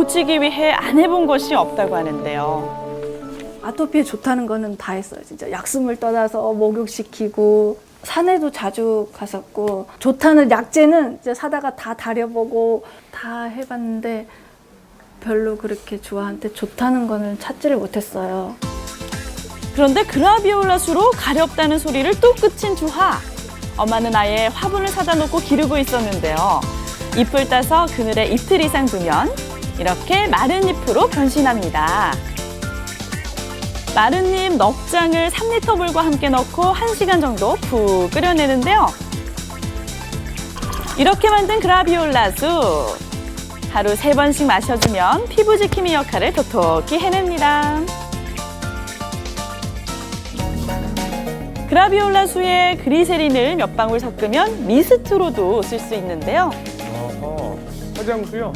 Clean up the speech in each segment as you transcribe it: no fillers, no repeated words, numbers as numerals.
고치기 위해 안 해본 것이 없다고 하는데요. 아토피에 좋다는 거는 다 했어요. 진짜 약수물 떠나서 목욕시키고 산에도 자주 갔었고 좋다는 약재는 이제 사다가 다 다려보고 다 해봤는데 별로 그렇게 저한테 좋다는 거는 찾지를 못했어요. 그런데 그라비올라 수로 가렵다는 소리를 또 끝인 주하. 엄마는 아예 화분을 사다 놓고 기르고 있었는데요. 잎을 따서 그늘에 이틀 이상 두면 이렇게 마른 잎으로 변신합니다. 마른 잎 넉 장을 3리터 물과 함께 넣고 1시간 정도 푹 끓여내는데요. 이렇게 만든 그라비올라 수. 하루 3번씩 마셔주면 피부 지킴이 역할을 톡톡히 해냅니다. 그라비올라 수에 그리세린을 몇 방울 섞으면 미스트로도 쓸 수 있는데요. 화장수요?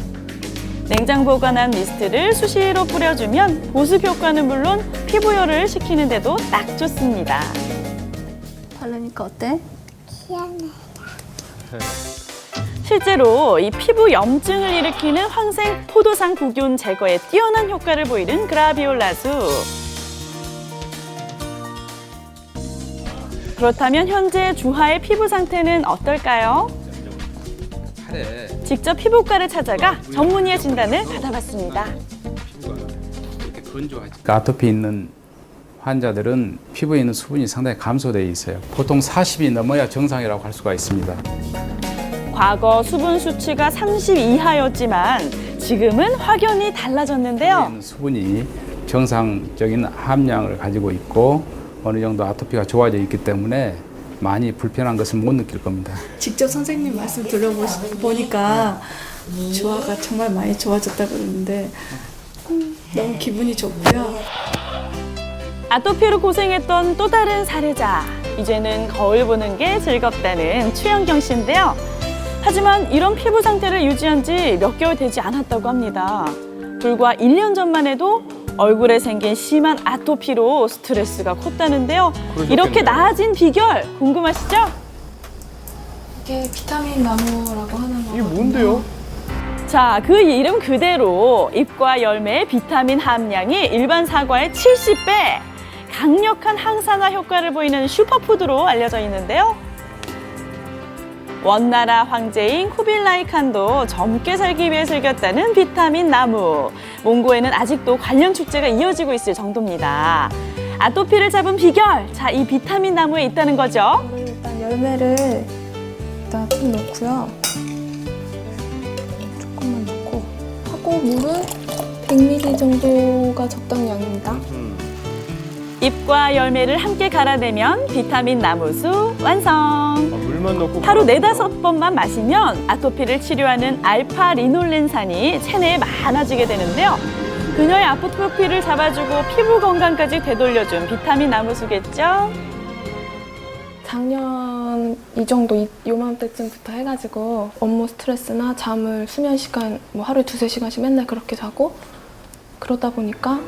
냉장 보관한 미스트를 수시로 뿌려주면 보습 효과는 물론 피부열을 식히는 데도 딱 좋습니다. 바르니까 어때? 실제로 이 피부 염증을 일으키는 황생 포도상 구균 제거에 뛰어난 효과를 보이는 그라비올라 수. 그렇다면 현재 주하의 피부 상태는 어떨까요? 직접 피부과를 찾아가 전문의의 진단을 받아봤습니다. 아토피 있는 환자들은 피부에 있는 수분이 상당히 감소되어 있어요. 보통 40이 넘어야 정상이라고 할 수가 있습니다. 과거 수분 수치가 30 이하였지만 지금은 확연히 달라졌는데요. 피부에 있는 수분이 정상적인 함량을 가지고 있고 어느 정도 아토피가 좋아져 있기 때문에 많이 불편한 것을 못 느낄 겁니다. 직접 선생님 말씀 들어보니까 주아가 정말 많이 좋아졌다고 그러는데 너무 기분이 좋고요. 아토피로 고생했던 또 다른 사례자. 이제는 거울 보는 게 즐겁다는 최영경 씨인데요. 하지만 이런 피부 상태를 유지한 지 몇 개월 되지 않았다고 합니다. 불과 1년 전만 해도 얼굴에 생긴 심한 아토피로 스트레스가 컸다는데요. 이렇게 나아진 비결 궁금하시죠? 이게 비타민 나무라고 하는 거거든요. 이게 뭔데요? 자, 그 이름 그대로 잎과 열매의 비타민 함량이 일반 사과의 70배! 강력한 항산화 효과를 보이는 슈퍼푸드로 알려져 있는데요. 원나라 황제인 쿠빌라이 칸도 젊게 살기 위해 즐겼다는 비타민 나무. 몽고에는 아직도 관련 축제가 이어지고 있을 정도입니다. 아토피를 잡은 비결! 자, 이 비타민 나무에 있다는 거죠. 일단 열매를 일단 좀 넣고요. 조금만 넣고 하고 물은 100ml 정도가 적당량입니다. 잎과 열매를 함께 갈아내면 비타민 나무수 완성! 물만 넣고 하루 4~5번만 마시면 아토피를 치료하는 알파 리놀렌산이 체내에 많아지게 되는데요. 그녀의 아토피를 잡아주고 피부 건강까지 되돌려준 비타민 나무수겠죠? 작년 이 정도 요맘때쯤부터 해가지고 업무 스트레스나 잠을 수면 시간 뭐 하루에 2~3시간씩 맨날 그렇게 자고 그러다 보니까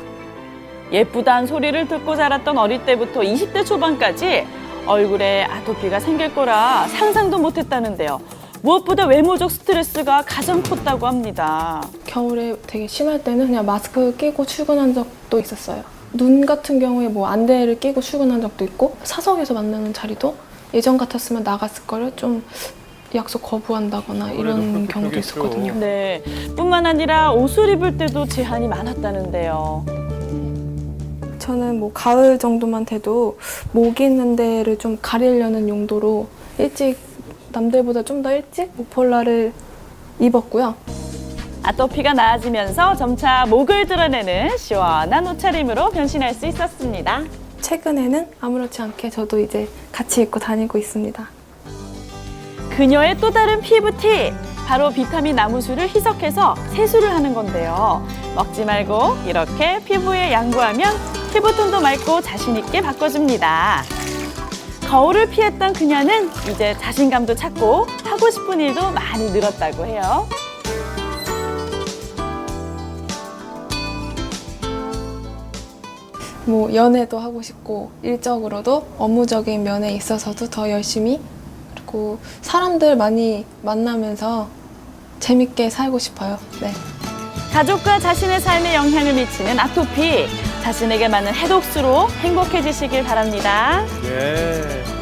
예쁘단 소리를 듣고 자랐던 어릴 때부터 20대 초반까지 얼굴에 아토피가 생길 거라 상상도 못했다는데요. 무엇보다 외모적 스트레스가 가장 컸다고 합니다. 겨울에 되게 심할 때는 그냥 마스크 끼고 출근한 적도 있었어요. 눈 같은 경우에 뭐 안대를 끼고 출근한 적도 있고 사석에서 만나는 자리도 예전 같았으면 나갔을 거를 좀 약속 거부한다거나 이런 경우도 있었거든요. 네, 뿐만 아니라 옷을 입을 때도 제한이 많았다는데요. 저는 뭐 가을 정도만 돼도 목 있는 데를 좀 가리려는 용도로 일찍 남들보다 좀 더 일찍 목폴라를 입었고요. 아토피가 나아지면서 점차 목을 드러내는 시원한 옷차림으로 변신할 수 있었습니다. 최근에는 아무렇지 않게 저도 이제 같이 입고 다니고 있습니다. 그녀의 또 다른 피부 팁! 바로 비타민 나무수를 희석해서 세수를 하는 건데요. 먹지 말고 이렇게 피부에 양보하면 피부톤도 맑고 자신 있게 바꿔줍니다. 거울을 피했던 그녀는 이제 자신감도 찾고 하고 싶은 일도 많이 늘었다고 해요. 뭐 연애도 하고 싶고 일적으로도 업무적인 면에 있어서도 더 열심히 그리고 사람들 많이 만나면서 재밌게 살고 싶어요. 네. 가족과 자신의 삶에 영향을 미치는 아토피. 자신에게 맞는 해독수로 행복해지시길 바랍니다. 네.